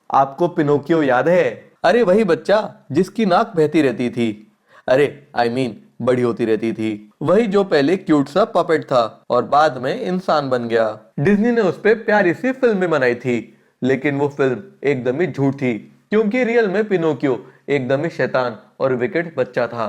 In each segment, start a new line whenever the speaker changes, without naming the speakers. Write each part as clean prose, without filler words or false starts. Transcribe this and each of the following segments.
आपको पिनोकियो याद है? अरे वही बच्चा जिसकी नाक बहती रहती थी। अरे बड़ी होती रहती थी। वही जो पहले क्यूट सा पपेट था और बाद में इंसान बन गया। डिज्नी ने उस पे प्यारी सी फिल्म भी बनाई थी, लेकिन वो फिल्म एकदम ही झूठ थी, क्योंकि रियल में पिनोकियो एकदम ही शैतान और विकेट बच्चा था।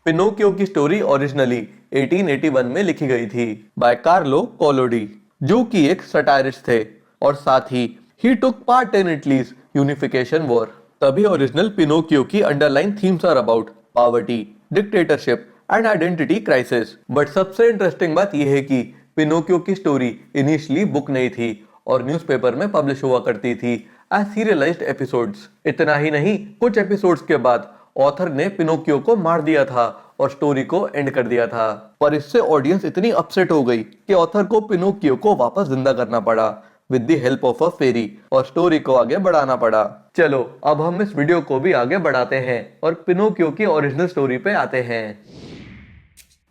पिनोकियो की स्टोरी ओरिजिनली 1881 में लिखी गई थी बाय कार्लो कोलोडी, जो कि एक सटायरिस्ट थे और साथ ही took part in Italy's unification war. तभी ओरिजिनल पिनोकियो की underline themes are about poverty, dictatorship and identity crisis. But सबसे इंटरेस्टिंग बात यह है कि पिनोकियो की स्टोरी इनिशियली बुक नहीं थी और न्यूज़पेपर में पब्लिश हुआ करती थी एज सीरियलाइज्ड एपिसोड्स। इतना ही नहीं, कुछ एपिसोड्स के बाद ऑथर ने पिनोकियो को मार दिया था और स्टोरी को एंड कर दिया था। पर इससे ऑडियंस इतनी अपसेट हो गई कि ऑथर को पिनोकियो को वापस जिंदा करना पड़ा with the help of a fairy और स्टोरी को आगे बढ़ाना पड़ा। चलो अब हम इस वीडियो को भी आगे बढ़ाते हैं और पिनोकियो की ओरिजिनल स्टोरी पे आते हैं।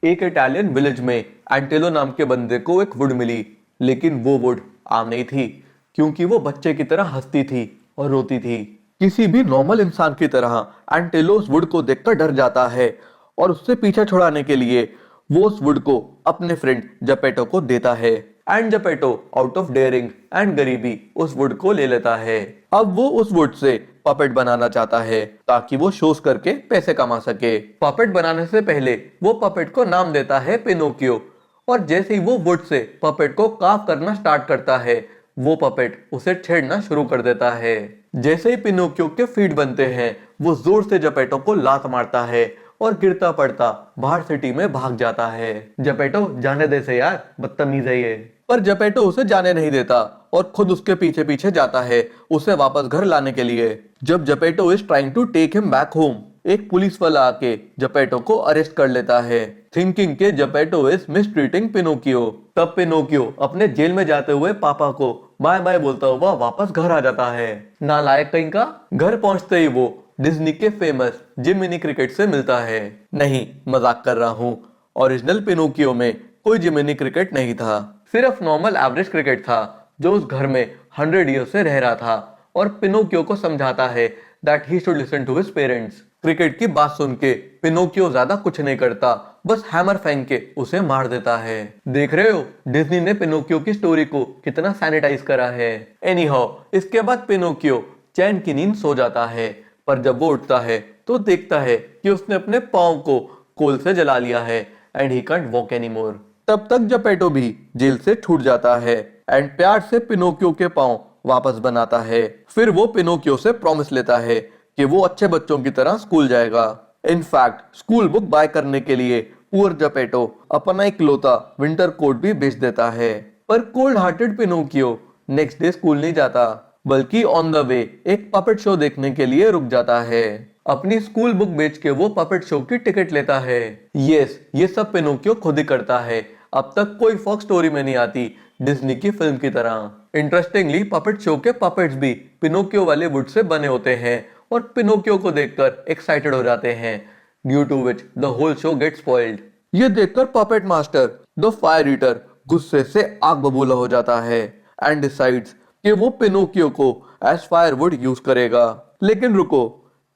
एक इटालियन विलेज में एंटेलो नाम के बंदे को एक वुड मिली, लेकिन वो वुड आम नहीं थी, क्योंकि वो बच्चे की तरह हंसती थी और रोती थी। किसी भी नॉर्मल इंसान की तरह एंटेलो उस वुड को देखकर डर जाता है और उससे पीछा छुड़ाने के लिए वो उस वुड को अपने फ्रेंड जपेटो को देता है। And Geppetto out of daring and गरीबी उस वुड को ले लेता है। अब वो उस वुड से पपेट बनाना चाहता है ताकि वो शोज करके पैसे कमा सके। पपेट बनाने से पहले वो पपेट को नाम देता है पिनोकियो, और जैसे ही वो वुड से पपेट को कार्व करना स्टार्ट करता है, वो पपेट उसे छेड़ना शुरू कर देता है। जैसे ही पिनोकियो के फीट बनते हैं, वो जोर से जपेटो को लात मारता है और गिरता पड़ता बाहर सिटी में भाग जाता है। जपेटो जाने दे से यार, बदतमीज है ये। पर जपेटो उसे जाने नहीं देता और खुद उसके पीछे पीछे जाता है उसे वापस घर लाने के लिए। जब Geppetto is trying to take him back home, एक पुलिस वाला आके जपेटो को अरेस्ट कर लेता है, थिंकिंग के जपेटो इज मिसट्रीटिंग पिनोकियो। तब पिनोकियो अपने जेल में जाते हुए पापा को बाय बाय बोलता हुआ वापस घर आ जाता है। नालायक कहीं का। घर पहुंचते ही वो डिज्नी के फेमस जिमिनी क्रिकेट से मिलता है। नहीं, मजाक कर रहा हूँ। ओरिजिनल पिनोकियो में कोई जिमिनी क्रिकेट नहीं था, सिर्फ नॉर्मल एवरेज क्रिकेट था जो उस घर में 100 ईयर से रह रहा था और पिनोकियो को समझाता है that he should listen to his parents. Cricket की बात सुन के पिनोकियो ज्यादा कुछ नहीं करता, बस हैमर फेंक के उसे मार देता है। देख रहे हो डिज्नी ने पिनोकियो की स्टोरी को कितना सैनिटाइज करा है। एनीहाउ, इसके बाद पिनोकियो चैन की नींद सो जाता है, पर जब वो उठता है तो देखता है कि उसने अपने पाँव को कोल से जला लिया है and he can't walk anymore. तब तक जपेटो भी जेल से छूट जाता है एंड प्यार से पिनोकियो के पाँव वापस बनाता है। फिर वो पिनोकियो से प्रॉमिस लेता है कि वो अच्छे बच्चों की तरह स्कूल जाएगा। इनफैक्ट स्कूल बुक बाय करने के लिए पुअर जपेटो अपना इकलौता विंटर कोट भी बेच देता है। पर cold hearted Pinocchio next day school नहीं जाता, बल्कि ऑन द वे एक पपेट शो देखने के लिए रुक जाता है। अपनी स्कूल बुक बेच के वो पपेट शो की टिकट लेता है। ये सब पिनोकियो खुद ही करता है। अब तक कोई फॉक्स स्टोरी में नहीं आती डिज्नी की फिल्म की तरह। इंटरेस्टिंगली पपेट शो के पपेट्स भी पिनोकियो वाले वुड से बने होते हैं और पिनोकियो को देखकर एक्साइटेड हो जाते हैं, due to which the whole show get spoiled. ये देखकर puppet master the fire eater गुस्से से आग बबूला हो जाता है एंड डिसाइड्स कि वो पिनोकियो को एज फायरवुड यूज करेगा। लेकिन रुको,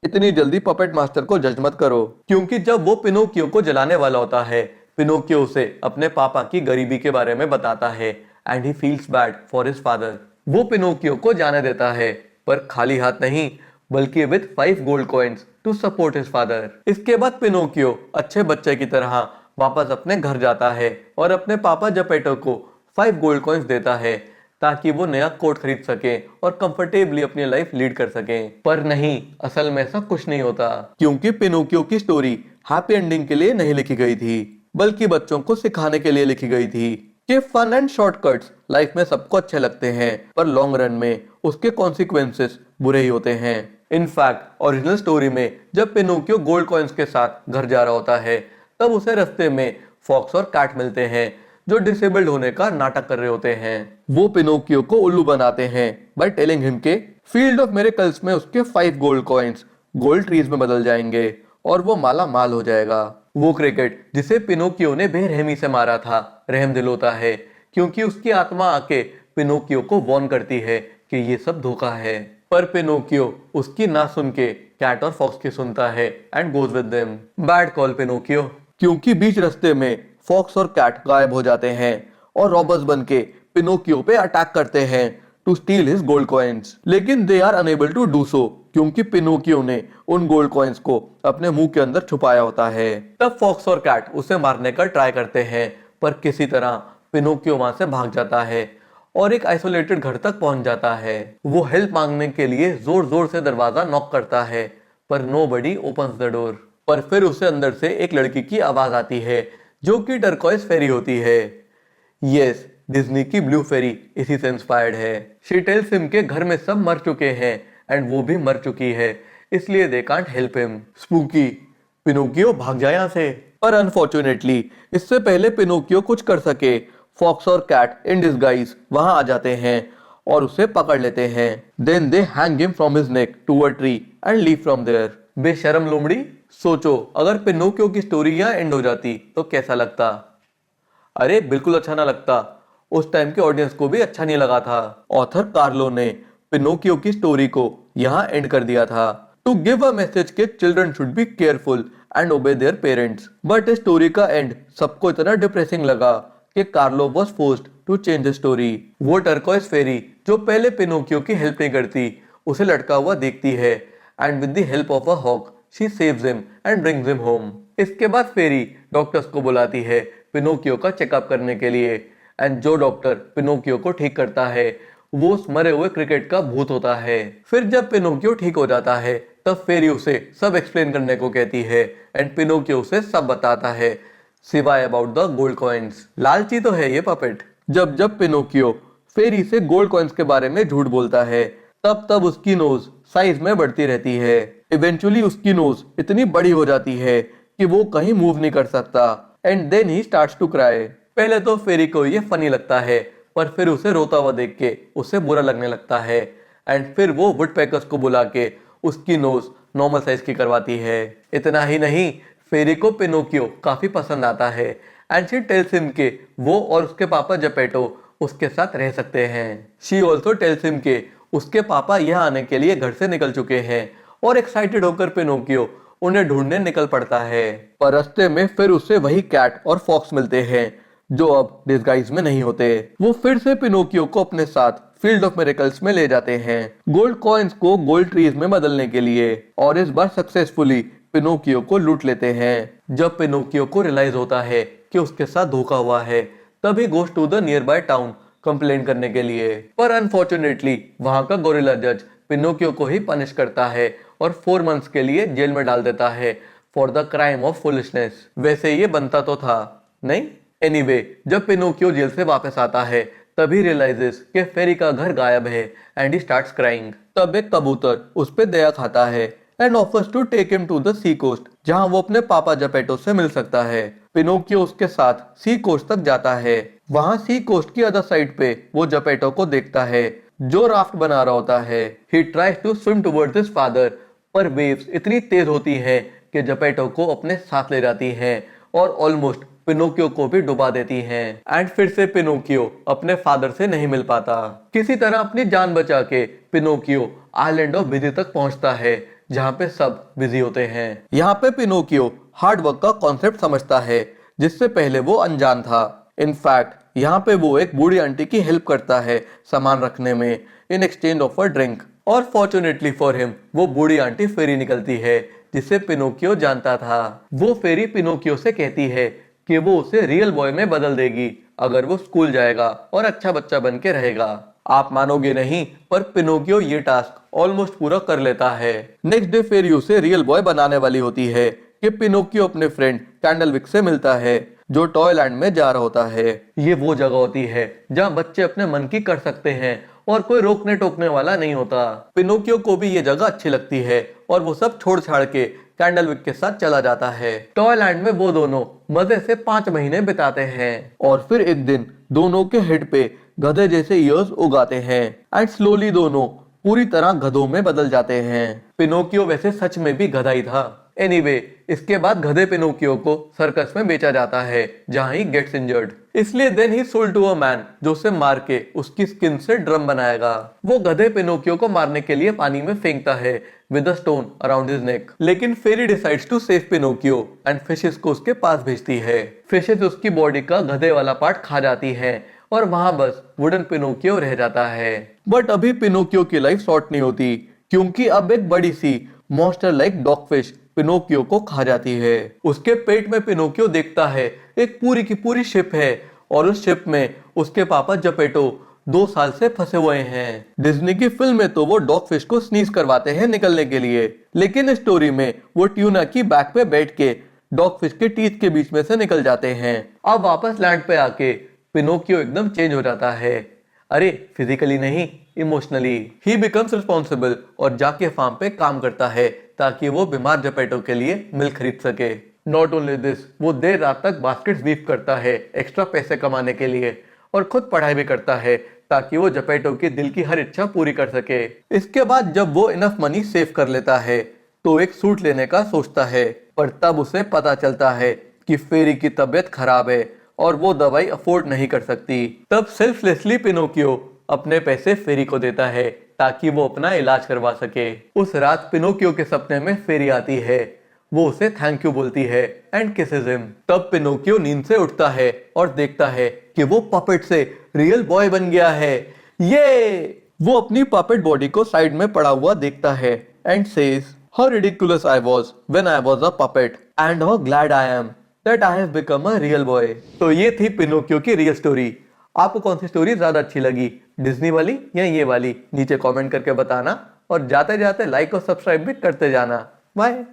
इतनी जल्दी पपेट मास्टर को जज मत करो, क्योंकि जब वो पिनोकियो को जलाने वाला होता है, पिनोकियो उसे अपने पापा की गरीबी के बारे में बताता है and he feels bad for his father. वो पिनोकियो को जाने देता है, पर खाली हाथ नहीं, बल्कि with 5 gold coins to support his father. इसके बाद पिनोकियो अच्छे बच्चे की तरह वापस अपने घर जाता है और अपने पापा जपेटो को 5 गोल्ड कॉइन्स देता है ताकि वो नया कोट खरीद सके और कंफर्टेबली अपनी लाइफ लीड कर सके। पर नहीं, असल में ऐसा कुछ नहीं होता, क्योंकि पिनोकियो की स्टोरी हैप्पी एंडिंग के लिए नहीं लिखी गई थी, बल्कि बच्चों को सिखाने के लिए लिखी गई थी कि फन एंड शॉर्टकट्स लाइफ में सबको अच्छे लगते हैं, पर लॉन्ग रन में उसके कॉन्सिक्वेंसेस बुरे ही होते हैं। इनफैक्ट ओरिजिनल स्टोरी में जब पिनोकियो गोल्ड कॉइन्स के साथ घर जा रहा होता है, तब उसे रास्ते में फॉक्स और कैट मिलते हैं जो डिसेबल्ड होने का नाटक कर रहे होते हैं। वो पिनोकियो को उल्लू बनाते हैं बाय टेलिंग हिम के फील्ड ऑफ मिरेकल्स में उसके 5 गोल्ड कॉइन्स गोल्ड ट्रीज में बदल जाएंगे और वो माला माल हो जाएगा। वो क्रिकेट जिसे पिनोकियो ने बेरहमी से मारा था रहम दिल होता है, क्योंकि उसकी आत्मा आके पिनोकियो को वार्न करती है कि ये सब धोखा है। पर पिनोकियो उसकी ना सुन के कैट और फॉक्स की सुनता है and goes with them. Bad call Pinocchio, क्योंकि बीच रास्ते में फॉक्स और कैट गायब हो जाते हैं और रॉबर्स बन के पिनोकियो पे अटैक करते हैं to steal his gold coins. लेकिन they are unable to do so, क्योंकि पिनोकियो ने उन गोल्ड कॉइन्स को अपने मुंह के अंदर छुपाया होता है। तब फॉक्स और कैट उसे मारने का ट्राई करते हैं, पर किसी तरह पिनोकियो वहां से भाग जाता है और एक आइसोलेटेड घर तक पहुंच जाता है। वो हेल्प मांगने के लिए जोर जोर से दरवाजा नॉक करता है, पर नोबडी ओपन्स द डोर। पर फिर उसे अंदर से एक लड़की की आवाज आती है जो कि टर्कोइज फेरी होती है। यस, डिज्नी की ब्लू फेरी इसी से इंस्पायर्ड है। शी टेल्स हिम के घर में सब मर चुके हैं एंड वो भी मर चुकी है, इसलिए they can't help him. Spooky, Pinocchio भाग जाए यहाँ से। पर अनफॉर्चुनेटली इससे पहले पिनोकियो कुछ कर सके, फॉक्स और कैट इन डिस्गाइज वहां आ जाते हैं और उसे पकड़ लेते हैं। Then they hang him from his neck to a tree and leave from there. बेशरम लोमड़ी, सोचो अगर पिनोकियो की स्टोरी यहाँ एंड हो जाती तो कैसा लगता। अरे बिल्कुल अच्छा ना लगता, उस टाइम के ऑडियंस को भी अच्छा नहीं लगा था। ऑथर कार्लो ने पिनोकियो की स्टोरी को यहाँ एंड कर दिया था टू गिव अ मैसेज कि children should be careful and obey their parents. But story का एंड सबको इतना डिप्रेसिंग लगा कि Carlo was forced to change the story. वो टर्कोइज फेरी जो पहले पिनोकियो की हेल्प नहीं करती उसे लटका हुआ देखती है and with the help of a hawk she saves him and brings him home. इसके बाद फेरी डॉक्टर्स को बुलाती है पिनोकियो का चेकअप करने के लिए एंड जो डॉक्टर पिनोकियो को ठीक करता है वो उस मरे हुए क्रिकेट का भूत होता है। फिर जब पिनोकियो ठीक हो जाता है तब फेरी उसे सब एक्सप्लेन करने को कहती है एंड पिनोकियो उसे सब बताता है सिवाय अबाउट द गोल्ड कॉइन्स। लालची तो है ये पपेट। जब जब पिनोकियो फेरी से गोल्ड कॉइन्स के बारे में झूठ बोलता है तब तब उसकी नोज साइज में बढ़ती रहती है। इवेंचुअली उसकी नोज इतनी बड़ी हो जाती है कि वो कहीं मूव नहीं कर सकता and then he starts to cry. पहले तो फेरी को ये फनी लगता है, पर फिर उसे रोता हुआ देख के उसे बुरा लगने लगता है एंड फिर वो वुडपेकर्स को बुला के उसकी नोज नॉर्मल साइज की करवाती है। इतना ही नहीं, फेरी को पिनोकियो काफी पसंद आता है एंड शी टेल्स हिम के वो और उसके पापा जेपेटो उसके साथ रह सकते हैं। शी ऑल्सो टेल्स हिम के उसके पापा यहाँ आने के लिए घर से निकल चुके हैं और एक्साइटेड होकर पिनोकियो उन्हें ढूंढने निकल पड़ता है। पर रास्ते में फिर उसे वही कैट और फॉक्स मिलते हैं जो अब डिस्गाइज में नहीं होते। वो फिर से पिनोकियो को अपने साथ फील्ड ऑफ मिरेकल्स में ले जाते हैं गोल्ड कॉइन्स को गोल्ड ट्रीज में बदलने के लिए और इस बार सक्सेसफुली पिनोकियो को लूट लेते हैं। जब पिनोकियो को रियलाइज होता है कि उसके साथ धोखा हुआ है तभी goes to the nearby town complain करने के लिए। पर अनफॉर्चुनेटली वहां का गोरिल्ला जज पिनोकियो को ही पनिश करता है और 4 मंथ्स के लिए जेल में डाल देता है for the crime of foolishness. वैसे ये बनता तो था नहीं। एनीवे, जब पिनोकियो जेल से वापस आता है तभी रियलाइजेस कि फेरी का घर गायब है एंड ही स्टार्ट्स क्राइंग। तब एक कबूतर उस पे दया खाता है and offers to take him to the sea coast जहां वो अपने पापा जेपेटो से मिल सकता है। पिनोकियो उसके साथ सी कोस्ट तक जाता है। वहां सी कोस्ट की अदर साइड पे वो जेपेटो को देखता है जो राफ्ट बना रहा होता है। He tries to swim towards his father, पर वेव्स इतनी तेज होती हैं कि जेपेटो को अपने साथ ले जाती हैं और ऑलमोस्ट पिनोकियो को भी डुबा देती हैं। एंड फिर से पिनोकियो अपने फादर से नहीं मिल पाता। किसी तरह अपनी जान बचा के पिनोकियो आइलैंड ऑफ बिजी तक पहुंचता है जहां पे सब बिजी होते हैं। यहाँ पे पिनोकियो हार्ड वर्क का कॉन्सेप्ट समझता है जिससे पहले वो अनजान था। इनफैक्ट यहाँ पे वो एक बूढ़ी आंटी की हेल्प करता है सामान रखने में in exchange of a drink. और फॉर्चुनेटली फॉर हिम वो बूढ़ी आंटी फेरी निकलती है जिसे पिनोकियो जानता था। वो फेरी पिनोकियो से कहती है कि वो उसे रियल बॉय में बदल देगी अगर वो स्कूल जाएगा और अच्छा बच्चा बन के रहेगा। आप मानोगे नहीं, पर पिनोकियो ये टास्क ऑलमोस्ट पूरा कर लेता है। नेक्स्ट डे फेरी उसे रियल बॉय बनाने वाली होती है कि पिनोकियो अपने फ्रेंड कैंडलविक से मिलता है जो टॉयलैंड में जा रहा होता है। ये वो जगह होती है जहाँ बच्चे अपने मन की कर सकते हैं और कोई रोकने टोकने वाला नहीं होता। पिनोकियो को भी ये जगह अच्छी लगती है और वो सब छोड़ छाड़ के कैंडलविक के साथ चला जाता है। टॉयलैंड में वो दोनों मजे से 5 महीने बिताते हैं और फिर एक दिन दोनों के हेड पे गधे जैसे ईयर्स उगाते हैं एंड स्लोली दोनों पूरी तरह गधों में बदल जाते हैं। पिनोकियो वैसे सच में भी गधा ही था। एनीवे इसके बाद गधे पिनोकियो को सर्कस में बेचा जाता है जहां ही गेट्स इंजर्ड। इसलिए then he sold to a man जो उसे मार के उसकी स्किन से ड्रम बनाएगा। वो गधे पिनोकियो को मारने के लिए पानी में फेंकता है with a stone around his neck. लेकिन fairy decides to save Pinocchio and fishes को उसके पास भेजती है। फिशेस उसकी बॉडी का गधे वाला पार्ट खा जाती है और वहां बस वुडन पिनोकियो रह जाता है। बट अभी पिनोकियो की लाइफ शॉर्ट नहीं होती क्योंकि अब एक बड़ी sea monster like dogfish Pinocchio को खा जाती है। उसके पेट में पिनोकियो देखता है एक पूरी की पूरी शिप है और उस शिप में उसके पापा जपेटो 2 साल से फंसे हुए हैं। डिज्नी की फिल्म में तो वो डॉगफिश को स्नीज करवाते हैं निकलने के लिए, लेकिन इस स्टोरी में वो ट्यूना की बैक पे बैठ के डॉगफिश के टीथ के बीच में से निकल जाते हैं। अब वापस लैंड पे आके पिनोकियो एकदम चेंज हो जाता है। अरे फिजिकली नहीं, इमोशनली। ही बिकम्स रिस्पॉन्सिबल और जाके फार्म पे काम करता है ताकि वो बीमार जपेटो के लिए मिल्क खरीद सके। नॉट ओनली दिस, वो देर रात तक बास्केट्स वीव करता है एक्स्ट्रा पैसे कमाने के लिए और खुद पढ़ाई भी करता है ताकि वो जपेटो की दिल की हर इच्छा पूरी कर सके। इसके बाद जब वो इनफ मनी सेव कर लेता है तो एक सूट लेने का सोचता है, पर तब उसे पता चलता है कि फेरी की तबीयत खराब है और वो दवाई अफोर्ड नहीं कर सकती। तब सेल्फलेसली पिनोकियो अपने पैसे फेरी को देता है ताकि वो अपना इलाज करवा सके। उस रात पिनोकियो के सपने में फेरी आती है। वो उसे थैंक यू बोलती है एंड किसेस हिम। तब पिनोकियो नींद से उठता है और देखता है कि वो पपेट से रियल बॉय बन गया है। ये वो अपनी पपेट बॉडी को साइड में पड़ा हुआ देखता है and says how ridiculous I was when I was a puppet and how glad I am that I have become a real boy. तो ये थी पिनोकियो की रियल स्टोरी। आपको कौन सी स्टोरी ज्यादा अच्छी लगी, डिज्नी वाली या ये वाली? नीचे कमेंट करके बताना और जाते जाते लाइक और सब्सक्राइब भी करते जाना। बाय।